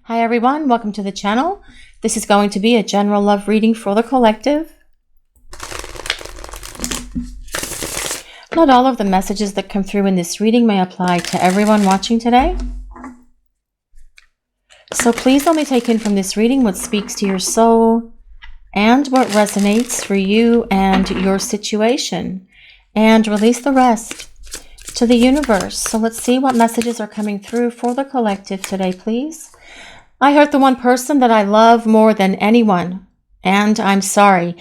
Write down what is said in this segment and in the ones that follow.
Hi everyone, welcome to the channel. This is going to be a general love reading for the collective. Not all of the messages that come through in this reading may apply to everyone watching today. So please only take in from this reading what speaks to your soul and what resonates for you and your situation, and release the rest to the universe. So let's see what messages are coming through for the collective today, please. I hurt the one person that I love more than anyone, and I'm sorry.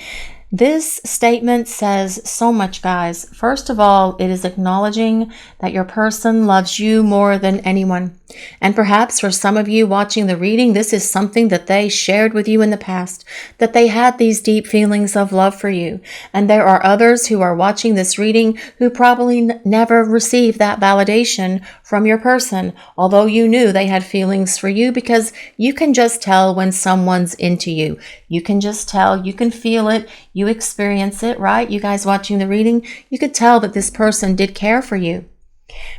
This statement says so much, guys. First of all, it is acknowledging that your person loves you more than anyone. And perhaps for some of you watching the reading, this is something that they shared with you in the past, that they had these deep feelings of love for you. And there are others who are watching this reading who probably never received that validation from your person, although you knew they had feelings for you, because you can just tell when someone's into you. You can just tell, you can feel it, you experience it, right? You guys watching the reading, you could tell that this person did care for you.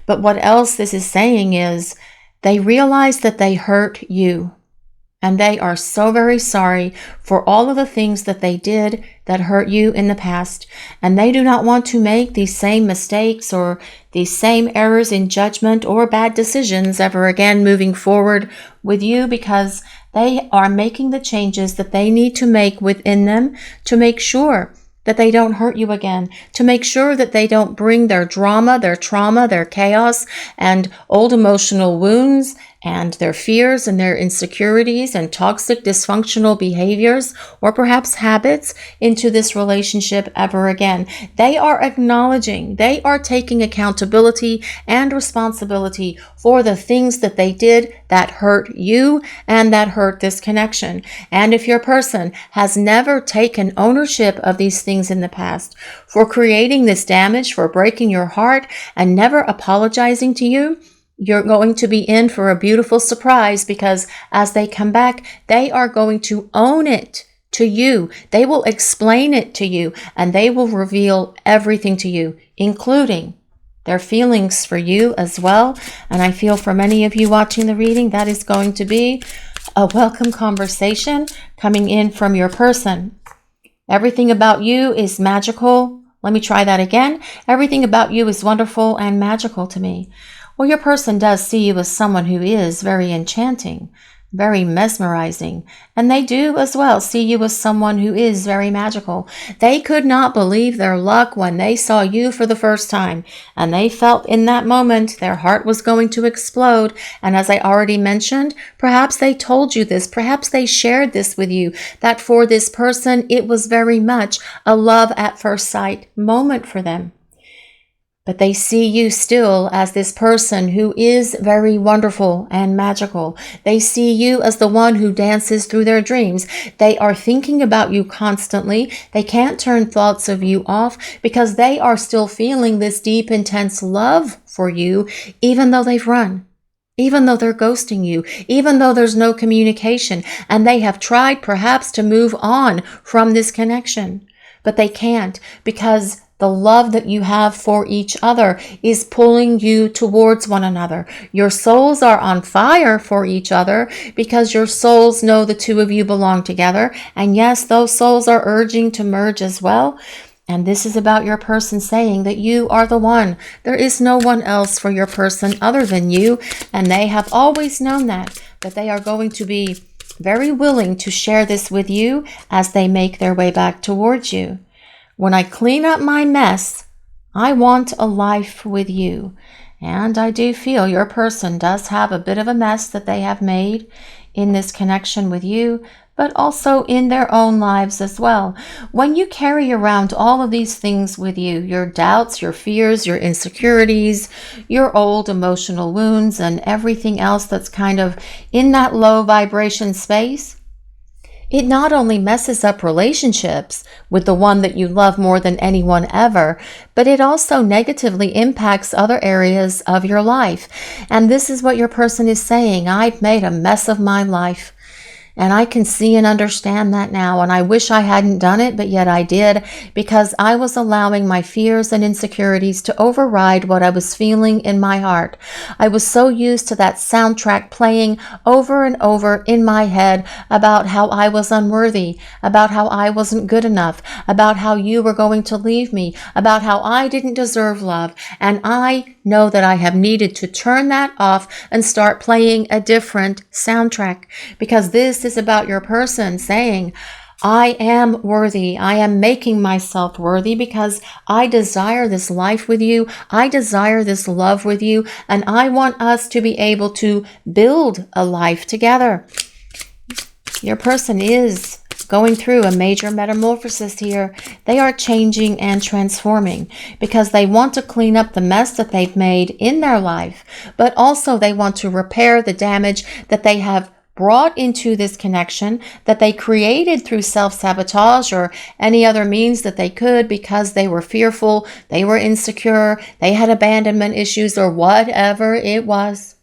But what else this is saying is they realize that they hurt you, and they are so very sorry for all of the things that they did that hurt you in the past. And they do not want to make these same mistakes or these same errors in judgment or bad decisions ever again moving forward with you, because they are making the changes that they need to make within them to make sure that they don't hurt you again, to make sure that they don't bring their drama, their trauma, their chaos, and old emotional wounds, and their fears and their insecurities and toxic dysfunctional behaviors or perhaps habits into this relationship ever again. They are acknowledging, they are taking accountability and responsibility for the things that they did that hurt you and that hurt this connection. And if your person has never taken ownership of these things in the past, for creating this damage, for breaking your heart and never apologizing to you, you're going to be in for a beautiful surprise, because as they come back, they are going to own it to you. They will explain it to you, and they will reveal everything to you, including their feelings for you as well. And I feel for many of you watching the reading, that is going to be a welcome conversation coming in from your person. Everything about you is magical. Let me try that again. Everything about you is wonderful and magical to me. Well, your person does see you as someone who is very enchanting, very mesmerizing, and they do as well see you as someone who is very magical. They could not believe their luck when they saw you for the first time, and they felt in that moment their heart was going to explode. And as I already mentioned, perhaps they told you this, perhaps they shared this with you, that for this person it was very much a love at first sight moment for them. But they see you still as this person who is very wonderful and magical. They see you as the one who dances through their dreams. They are thinking about you constantly. They can't turn thoughts of you off, because they are still feeling this deep, intense love for you, even though they've run, even though they're ghosting you, even though there's no communication, and they have tried perhaps to move on from this connection. But they can't, because the love that you have for each other is pulling you towards one another. Your souls are on fire for each other, because your souls know the two of you belong together. And yes, those souls are urging to merge as well. And this is about your person saying that you are the one. There is no one else for your person other than you. And they have always known that. But they are going to be very willing to share this with you as they make their way back towards you. When I clean up my mess, I want a life with you. And I do feel your person does have a bit of a mess that they have made in this connection with you, but also in their own lives as well. When you carry around all of these things with you, your doubts, your fears, your insecurities, your old emotional wounds, and everything else that's kind of in that low vibration space, it not only messes up relationships with the one that you love more than anyone ever, but it also negatively impacts other areas of your life. And this is what your person is saying. I've made a mess of my life. And I can see and understand that now. And I wish I hadn't done it, but yet I did, because I was allowing my fears and insecurities to override what I was feeling in my heart. I was so used to that soundtrack playing over and over in my head about how I was unworthy, about how I wasn't good enough, about how you were going to leave me, about how I didn't deserve love. And I know that I have needed to turn that off and start playing a different soundtrack, because this is about your person saying, I am worthy. I am making myself worthy because I desire this life with you. I desire this love with you. And I want us to be able to build a life together. Your person is going through a major metamorphosis here. They are changing and transforming because they want to clean up the mess that they've made in their life, but also they want to repair the damage that they have brought into this connection, that they created through self-sabotage or any other means that they could, because they were fearful, they were insecure, they had abandonment issues, or whatever it was.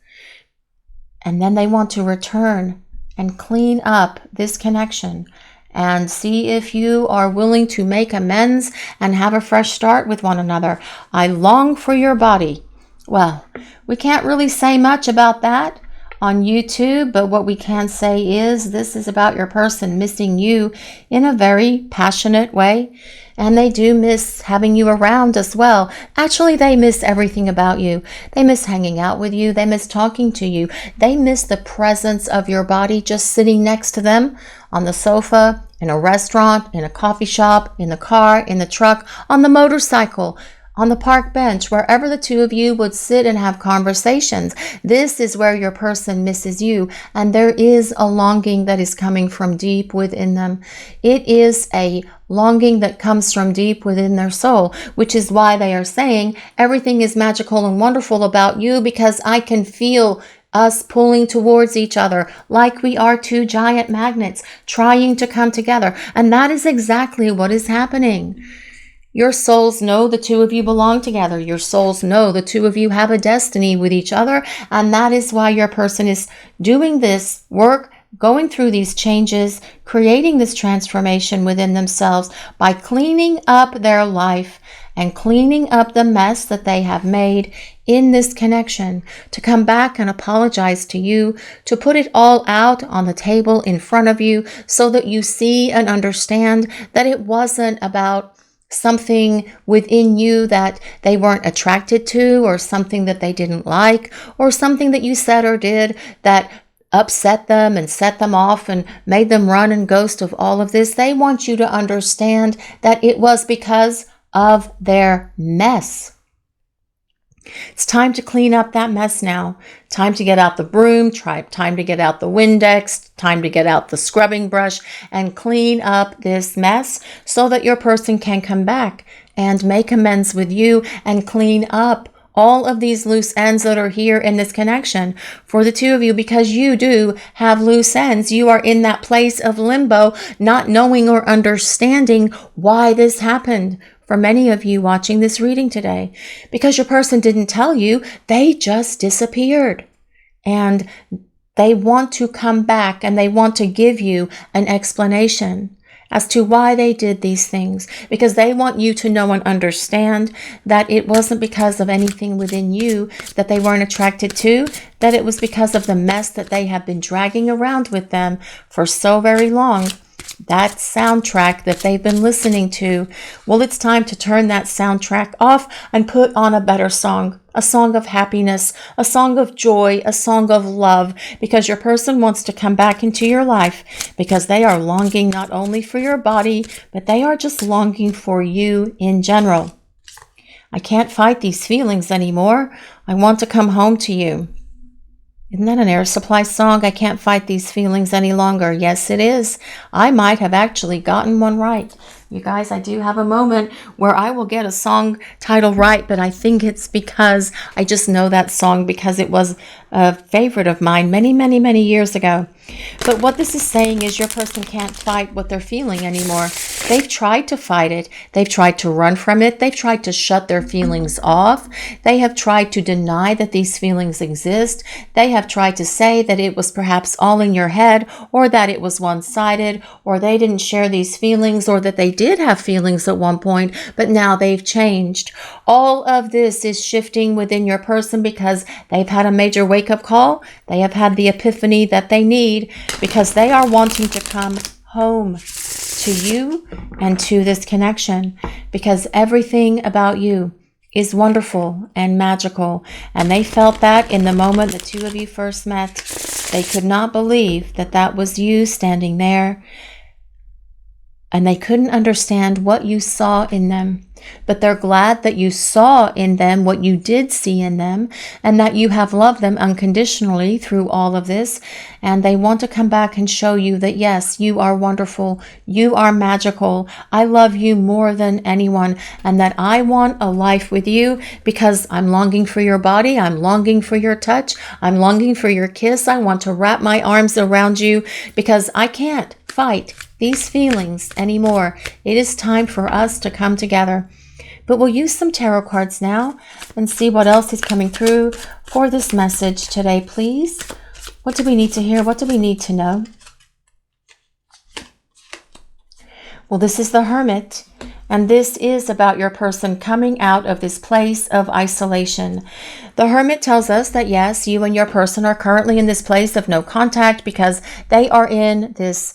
And then they want to return and clean up this connection and see if you are willing to make amends and have a fresh start with one another. I long for your body. Well, we can't really say much about that on YouTube, but what we can say is this is about your person missing you in a very passionate way. And they do miss having you around as well. Actually, they miss everything about you. They miss hanging out with you. They miss talking to you. They miss the presence of your body just sitting next to them on the sofa, in a restaurant, in a coffee shop, in the car, in the truck, on the motorcycle, on the park bench, wherever the two of you would sit and have conversations. This is where your person misses you, and there is a longing that is coming from deep within them. It is a longing that comes from deep within their soul, which is why they are saying everything is magical and wonderful about you, because I can feel us pulling towards each other like we are two giant magnets trying to come together. And that is exactly what is happening. Your souls know the two of you belong together. Your souls know the two of you have a destiny with each other. And that is why your person is doing this work, going through these changes, creating this transformation within themselves by cleaning up their life and cleaning up the mess that they have made in this connection, to come back and apologize to you, to put it all out on the table in front of you so that you see and understand that it wasn't about something within you that they weren't attracted to, or something that they didn't like, or something that you said or did that upset them and set them off and made them run and ghost of all of this. They want you to understand that it was because of their mess. It's time to clean up that mess now. Time to get out the broom, time to get out the Windex, time to get out the scrubbing brush and clean up this mess so that your person can come back and make amends with you and clean up all of these loose ends that are here in this connection for the two of you, because you do have loose ends. You are in that place of limbo, not knowing or understanding why this happened. For many of you watching this reading today, because your person didn't tell you, they just disappeared. And they want to come back and they want to give you an explanation as to why they did these things, because they want you to know and understand that it wasn't because of anything within you that they weren't attracted to, that it was because of the mess that they have been dragging around with them for so very long. That soundtrack that they've been listening to, well, it's time to turn that soundtrack off and put on a better song, a song of happiness, a song of joy, a song of love, because your person wants to come back into your life, because they are longing not only for your body, but they are just longing for you in general. I can't fight these feelings anymore. I want to come home to you. Isn't that an Air Supply song? I can't fight these feelings any longer. Yes, it is. I might have actually gotten one right. You guys, I do have a moment where I will get a song title right, but I think it's because I just know that song because it was a favorite of mine many, many, many years ago. But what this is saying is your person can't fight what they're feeling anymore. they've tried to fight it. They've tried to run from it. They've tried to shut their feelings off. They have tried to deny that these feelings exist. They have tried to say that it was perhaps all in your head, or that it was one-sided, or they didn't share these feelings, or that they did have feelings at one point, but now they've changed. All of this is shifting within your person because they've had a major wake-up call. They have had the epiphany that they need because they are wanting to come home to you and to this connection, because everything about you is wonderful and magical. And they felt that in the moment the two of you first met. They could not believe that that was you standing there. And they couldn't understand what you saw in them. But they're glad that you saw in them what you did see in them, and that you have loved them unconditionally through all of this. And they want to come back and show you that, yes, you are wonderful. You are magical. I love you more than anyone, and that I want a life with you because I'm longing for your body. I'm longing for your touch. I'm longing for your kiss. I want to wrap my arms around you because I can't fight these feelings anymore. It is time for us to come together. But we'll use some tarot cards now and see what else is coming through for this message today, please. What do we need to hear? What do we need to know? Well, this is the Hermit, and this is about your person coming out of this place of isolation. The Hermit tells us that, yes, you and your person are currently in this place of no contact because they are in this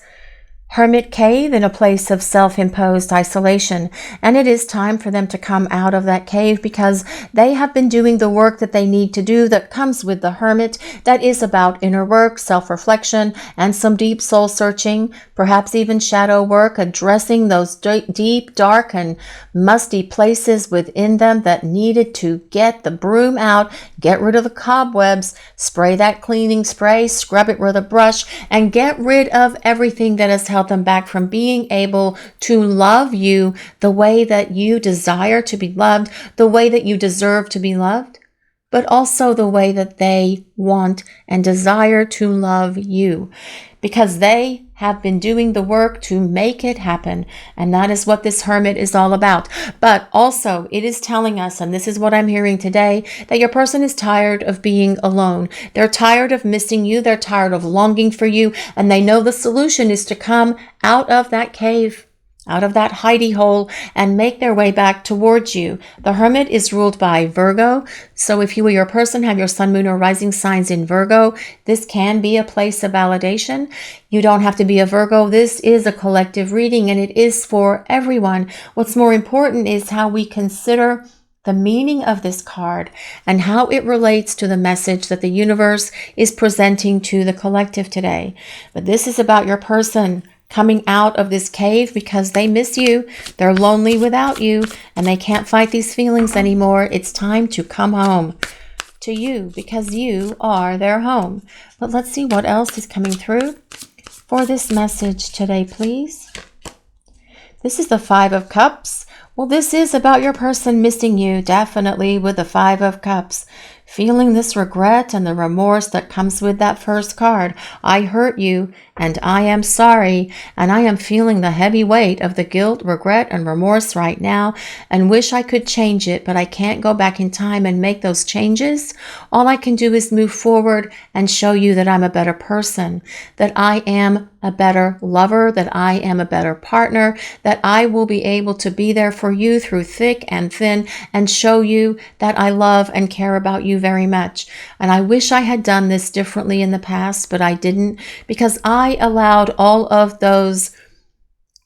hermit cave in a place of self-imposed isolation. And it is time for them to come out of that cave because they have been doing the work that they need to do that comes with the hermit, that is about inner work, self-reflection, and some deep soul searching, perhaps even shadow work, addressing those deep, dark, and musty places within them that needed to get the broom out, get rid of the cobwebs, spray that cleaning spray, scrub it with a brush, and get rid of everything that has held them back from being able to love you the way that you desire to be loved, the way that you deserve to be loved, but also the way that they want and desire to love you, because they have been doing the work to make it happen. And that is what this Hermit is all about. But also it is telling us, and this is what I'm hearing today, that your person is tired of being alone. They're tired of missing you. They're tired of longing for you. And they know the solution is to come out of that cave, out of that hidey hole, and make their way back towards you. The Hermit is ruled by Virgo. So if you or your person have your sun, moon, or rising signs in Virgo, this can be a place of validation. You don't have to be a Virgo. This is a collective reading, and it is for everyone. What's more important is how we consider the meaning of this card and how it relates to the message that the universe is presenting to the collective today. But this is about your person coming out of this cave because they miss you. They're lonely without you, and they can't fight these feelings anymore. It's time to come home to you because you are their home. But let's see what else is coming through for this message today, please. This is the Five of Cups. Well, this is about your person missing you, definitely, with the Five of Cups. Feeling this regret and the remorse that comes with that first card. I hurt you, and I am sorry, and I am feeling the heavy weight of the guilt, regret, and remorse right now, and wish I could change it, but I can't go back in time and make those changes. All I can do is move forward and show you that I'm a better person, that I am a better lover, that I am a better partner, that I will be able to be there for you through thick and thin and show you that I love and care about you very much. And I wish I had done this differently in the past, but I didn't, because I allowed all of those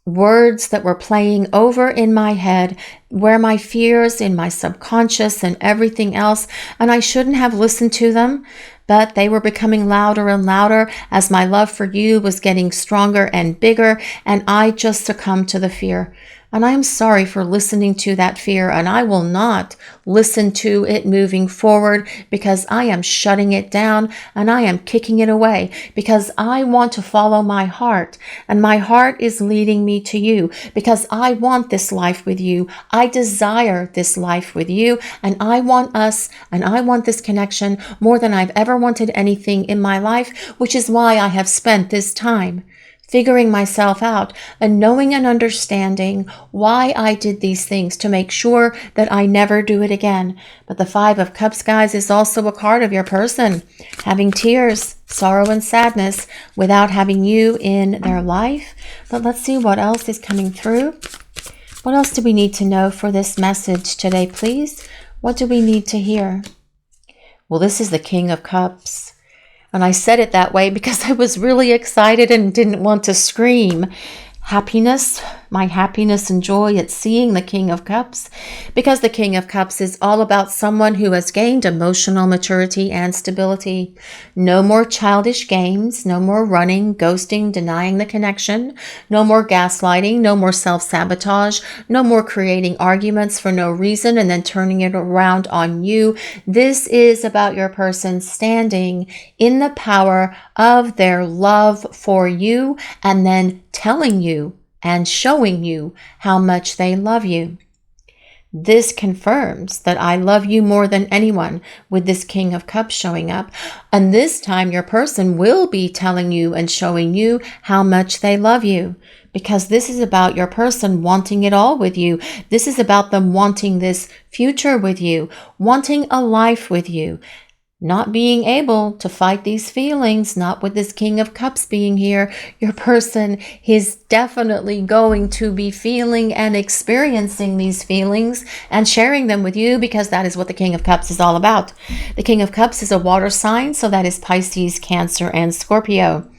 words that were playing over in my head, where my fears in my subconscious and everything else, and I shouldn't have listened to them, but they were becoming louder and louder as my love for you was getting stronger and bigger, and I just succumbed to the fear. And I am sorry for listening to that fear, and I will not listen to it moving forward because I am shutting it down and I am kicking it away because I want to follow my heart, and my heart is leading me to you because I want this life with you. I desire this life with you, and I want us, and I want this connection more than I've ever wanted anything in my life, which is why I have spent this time figuring myself out and knowing and understanding why I did these things to make sure that I never do it again. But the Five of Cups, guys, is also a card of your person having tears, sorrow, and sadness without having you in their life. But let's see what else is coming through. What else do we need to know for this message today, please? What do we need to hear? Well, this is the King of Cups. And I said it that way because I was really excited and didn't want to scream. Happiness, my happiness and joy at seeing the King of Cups, because the King of Cups is all about someone who has gained emotional maturity and stability. No more childish games, no more running, ghosting, denying the connection, no more gaslighting, no more self-sabotage, no more creating arguments for no reason and then turning it around on you. This is about your person standing in the power of their love for you and then telling you and showing you how much they love you. This confirms that I love you more than anyone with this King of Cups showing up. And this time your person will be telling you and showing you how much they love you, because this is about your person wanting it all with you. This is about them wanting this future with you, wanting a life with you. Not being able to fight these feelings, not with this King of Cups being here. Your person is definitely going to be feeling and experiencing these feelings and sharing them with you, because that is what the King of Cups is all about. The King of Cups is a water sign, so that is Pisces, Cancer, and Scorpio.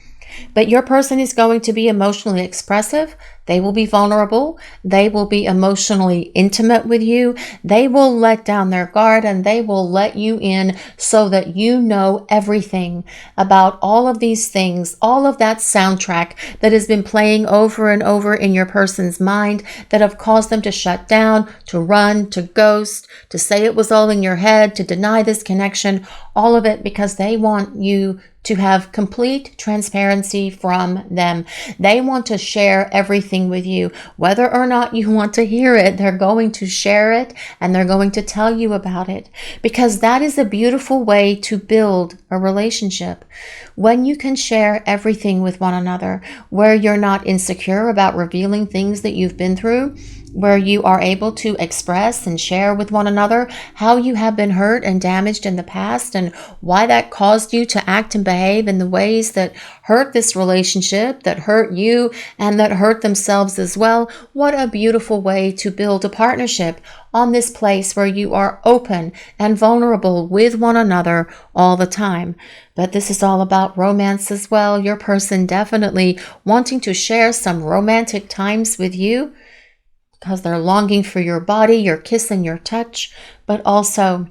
But your person is going to be emotionally expressive. They will be vulnerable. They will be emotionally intimate with you. They will let down their guard and they will let you in so that you know everything about all of these things, all of that soundtrack that has been playing over and over in your person's mind that have caused them to shut down, to run, to ghost, to say it was all in your head, to deny this connection, all of it because they want you to have complete transparency from them. They want to share everything with you. Whether or not you want to hear it, they're going to share it and they're going to tell you about it, because that is a beautiful way to build a relationship. When you can share everything with one another, where you're not insecure about revealing things that you've been through, where you are able to express and share with one another how you have been hurt and damaged in the past and why that caused you to act and behave in the ways that hurt this relationship, that hurt you, and that hurt themselves as well. What a beautiful way to build a partnership on this place where you are open and vulnerable with one another all the time. But this is all about romance as well. Your person definitely wanting to share some romantic times with you, because they're longing for your body, your kiss and your touch, but also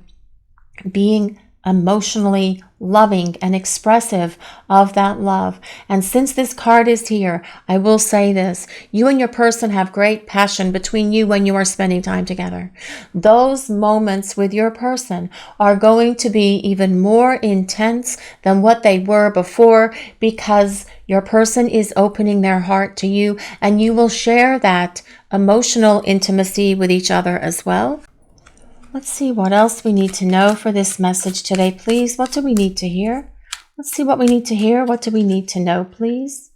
being emotionally loving and expressive of that love. And since this card is here, I will say this: you and your person have great passion between you when you are spending time together. Those moments with your person are going to be even more intense than what they were before, because your person is opening their heart to you and you will share that emotional intimacy with each other as well. Let's see what else we need to know for this message today, please. What do we need to hear? Let's see what we need to hear. What do we need to know, please?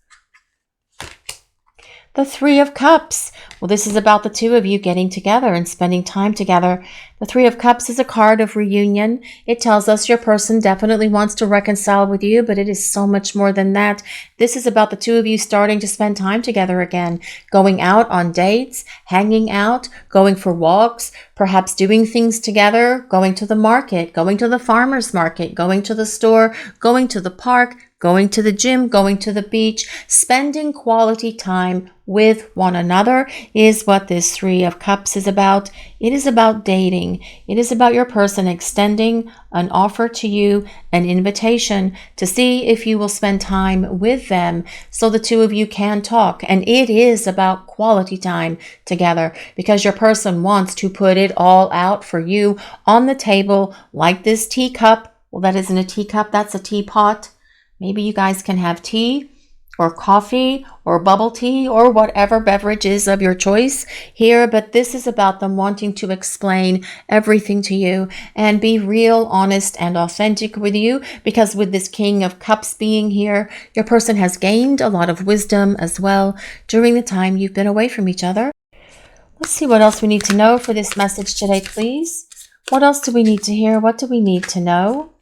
The Three of Cups. Well, this is about the two of you getting together and spending time together. The Three of Cups is a card of reunion. It tells us your person definitely wants to reconcile with you, but it is so much more than that. This is about the two of you starting to spend time together again, going out on dates, hanging out, going for walks, perhaps doing things together, going to the market, going to the farmer's market, going to the store, going to the park, going to the gym, going to the beach. Spending quality time with one another is what this Three of Cups is about. It is about dating. It is about your person extending an offer to you, an invitation to see if you will spend time with them so the two of you can talk. And it is about quality time together, because your person wants to put it all out for you on the table, like this teacup. Well, that isn't a teacup, that's a teapot. Maybe you guys can have tea or coffee or bubble tea or whatever beverage is of your choice here, but this is about them wanting to explain everything to you and be real, honest, and authentic with you, because with this King of Cups being here, your person has gained a lot of wisdom as well during the time you've been away from each other. Let's see what else we need to know for this message today, please. What else do we need to hear? What do we need to know?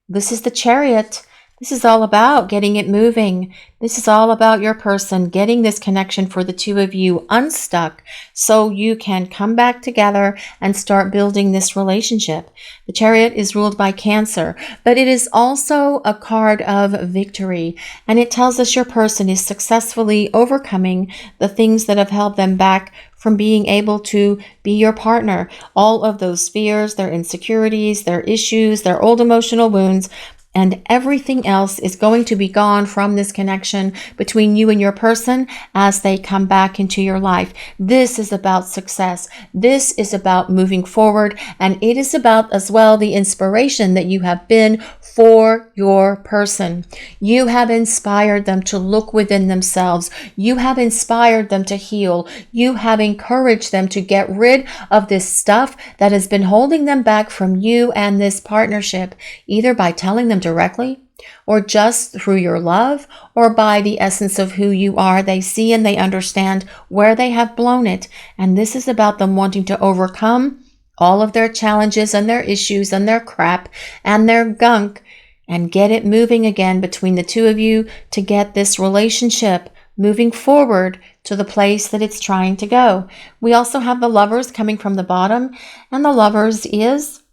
This is the Chariot. This is all about getting it moving. This is all about your person getting this connection for the two of you unstuck so you can come back together and start building this relationship. The Chariot is ruled by Cancer, but it is also a card of victory, and it tells us your person is successfully overcoming the things that have held them back from being able to be your partner. All of those fears, their insecurities, their issues, their old emotional wounds, and everything else is going to be gone from this connection between you and your person as they come back into your life. This is about success. This is about moving forward. And it is about as well the inspiration that you have been for your person. You have inspired them to look within themselves. You have inspired them to heal. You have encouraged them to get rid of this stuff that has been holding them back from you and this partnership, either by telling them directly, or just through your love, or by the essence of who you are. They see and they understand where they have blown it. And this is about them wanting to overcome all of their challenges and their issues and their crap and their gunk and get it moving again between the two of you to get this relationship moving forward to the place that it's trying to go. We also have the Lovers coming from the bottom, and the Lovers is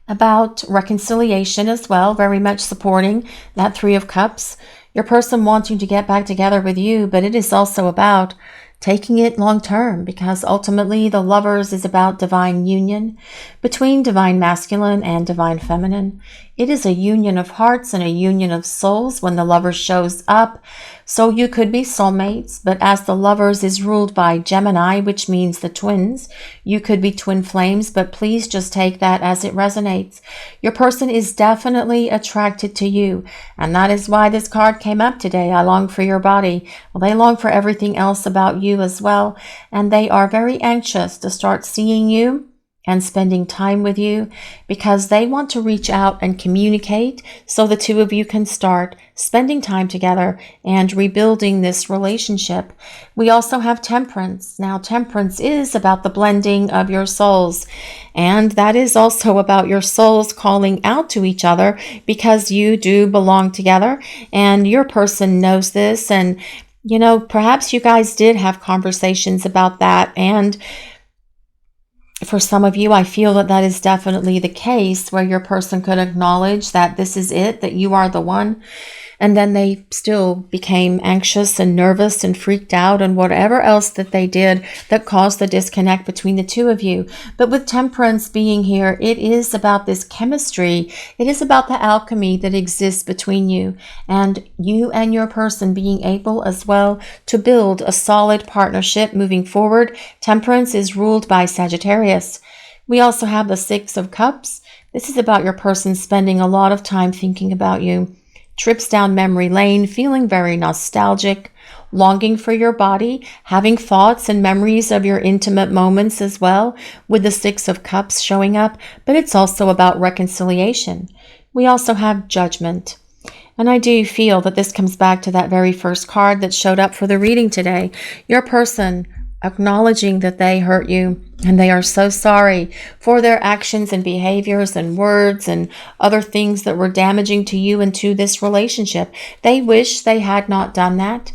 about reconciliation as well, very much supporting that Three of Cups. Your person wanting to get back together with you, but it is also about taking it long term, because ultimately the Lovers is about divine union between divine masculine and divine feminine. It is a union of hearts and a union of souls when the Lovers shows up. So you could be soulmates, but as the Lovers is ruled by Gemini, which means the twins, you could be twin flames, but please just take that as it resonates. Your person is definitely attracted to you, and that is why this card came up today. I long for your body. Well, they long for everything else about you as well, and they are very anxious to start seeing you and spending time with you, because they want to reach out and communicate so the two of you can start spending time together and rebuilding this relationship. We also have Temperance. Now, Temperance is about the blending of your souls, and that is also about your souls calling out to each other, because you do belong together and your person knows this. And, you know, perhaps you guys did have conversations about that, and for some of you, I feel that that is definitely the case, where your person could acknowledge that this is it, that you are the one. And then they still became anxious and nervous and freaked out and whatever else that they did that caused the disconnect between the two of you. But with Temperance being here, it is about this chemistry. It is about the alchemy that exists between you and your person being able as well to build a solid partnership moving forward. Temperance is ruled by Sagittarius. We also have the Six of Cups. This is about your person spending a lot of time thinking about you. Trips down memory lane, feeling very nostalgic, longing for your body, having thoughts and memories of your intimate moments as well, with the Six of Cups showing up, but it's also about reconciliation. We also have Judgment. And I do feel that this comes back to that very first card that showed up for the reading today. Your person acknowledging that they hurt you and they are so sorry for their actions and behaviors and words and other things that were damaging to you and to this relationship. They wish they had not done that,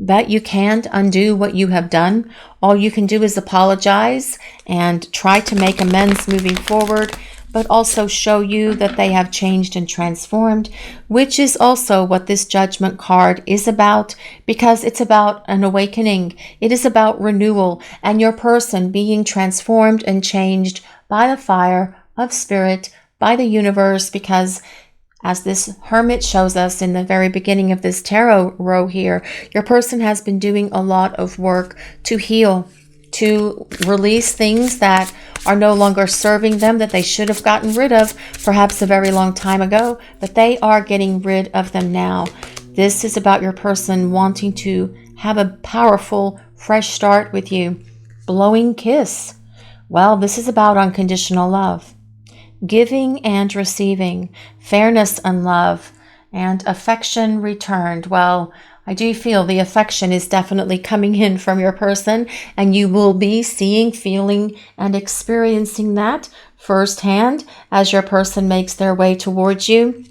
but you can't undo what you have done. All you can do is apologize and try to make amends moving forward, but also show you that they have changed and transformed, which is also what this Judgment card is about, because it's about an awakening. It is about renewal and your person being transformed and changed by the fire of spirit, by the universe, because as this Hermit shows us in the very beginning of this tarot row here, your person has been doing a lot of work to heal, to release things that are no longer serving them, that they should have gotten rid of perhaps a very long time ago, but they are getting rid of them now. This is about your person wanting to have a powerful, fresh start with you. Blowing kiss. Well, this is about unconditional love. Giving and receiving. Fairness and love. And affection returned. Well, I do feel the affection is definitely coming in from your person, and you will be seeing, feeling, and experiencing that firsthand as your person makes their way towards you.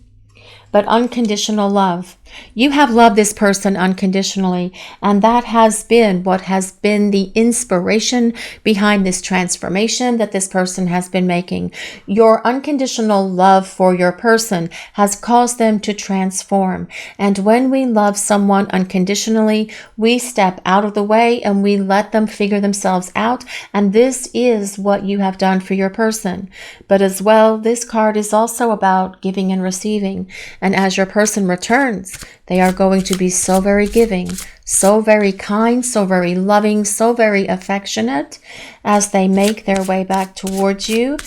But unconditional love. You have loved this person unconditionally, and that has been what has been the inspiration behind this transformation that this person has been making. Your unconditional love for your person has caused them to transform. And when we love someone unconditionally, we step out of the way and we let them figure themselves out. And this is what you have done for your person. But as well, this card is also about giving and receiving. And as your person returns, they are going to be so very giving, so very kind, so very loving, so very affectionate as they make their way back towards you.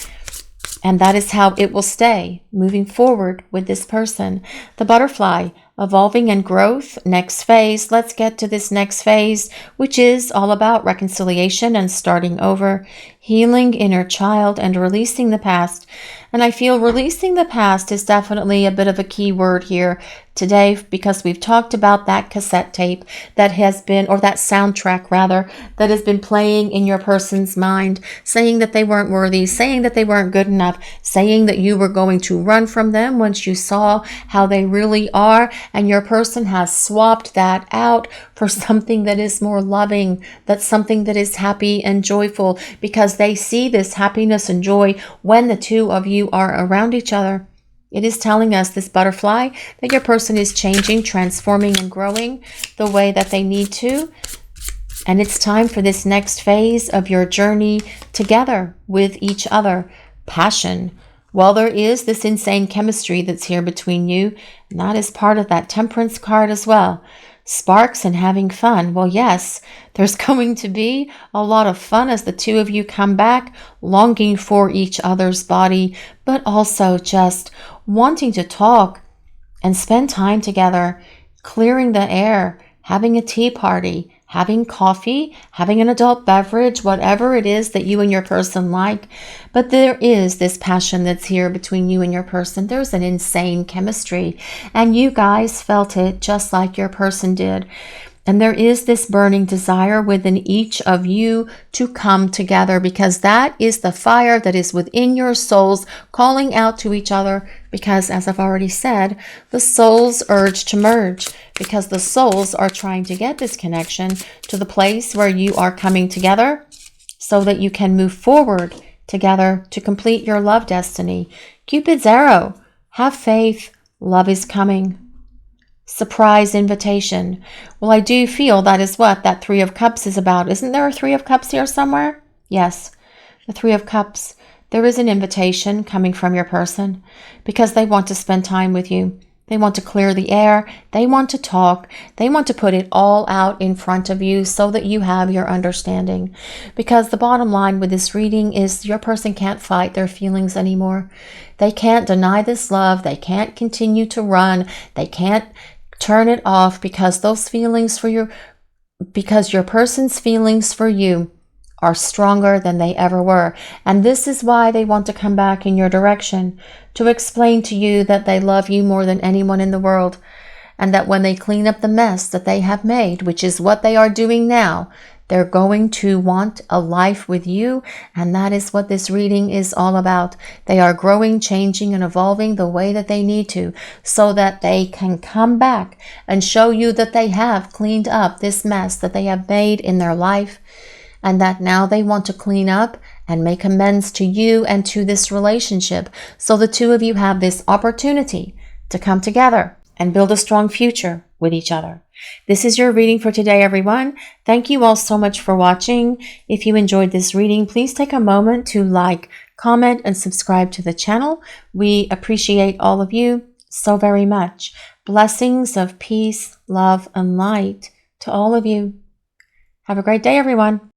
And that is how it will stay moving forward with this person. The butterfly, evolving and growth, next phase. Let's get to this next phase, which is all about reconciliation and starting over, healing inner child and releasing the past. And I feel releasing the past is definitely a bit of a key word here today, because we've talked about that cassette tape that has been, or that soundtrack rather, that has been playing in your person's mind, saying that they weren't worthy, saying that they weren't good enough, saying that you were going to run from them once you saw how they really are. And your person has swapped that out for something that is more loving, that's something that is happy and joyful, because they see this happiness and joy when the two of you are around each other. It is telling us, this butterfly, that your person is changing, transforming, and growing the way that they need to. And it's time for this next phase of your journey together with each other. Passion. Well, there is this insane chemistry that's here between you, and that is part of that Temperance card as well. Sparks and having fun. Well, yes, there's going to be a lot of fun as the two of you come back, longing for each other's body, but also just wanting to talk and spend time together, clearing the air, having a tea party, having coffee, having an adult beverage, whatever it is that you and your person like. But there is this passion that's here between you and your person. There's an insane chemistry, and you guys felt it just like your person did. And there is this burning desire within each of you to come together, because that is the fire that is within your souls calling out to each other. Because, as I've already said, the souls urge to merge, because the souls are trying to get this connection to the place where you are coming together so that you can move forward together to complete your love destiny. Cupid's arrow. Have faith. Love is coming. Surprise invitation. Well, I do feel that is what that Three of Cups is about. Isn't there a Three of Cups here somewhere? Yes, the Three of Cups. There is an invitation coming from your person because they want to spend time with you. They want to clear the air. They want to talk. They want to put it all out in front of you so that you have your understanding. Because the bottom line with this reading is your person can't fight their feelings anymore. They can't deny this love. They can't continue to run. They can't turn it off, because those feelings for you, because your person's feelings for you are stronger than they ever were. And this is why they want to come back in your direction, to explain to you that they love you more than anyone in the world, and that when they clean up the mess that they have made, which is what they are doing now, they're going to want a life with you. And that is what this reading is all about. They are growing, changing, and evolving the way that they need to, so that they can come back and show you that they have cleaned up this mess that they have made in their life, and that now they want to clean up and make amends to you and to this relationship, so the two of you have this opportunity to come together and build a strong future with each other. This is your reading for today, everyone. Thank you all so much for watching. If you enjoyed this reading, please take a moment to like, comment, and subscribe to the channel. We appreciate all of you so very much. Blessings of peace, love, and light to all of you. Have a great day, everyone.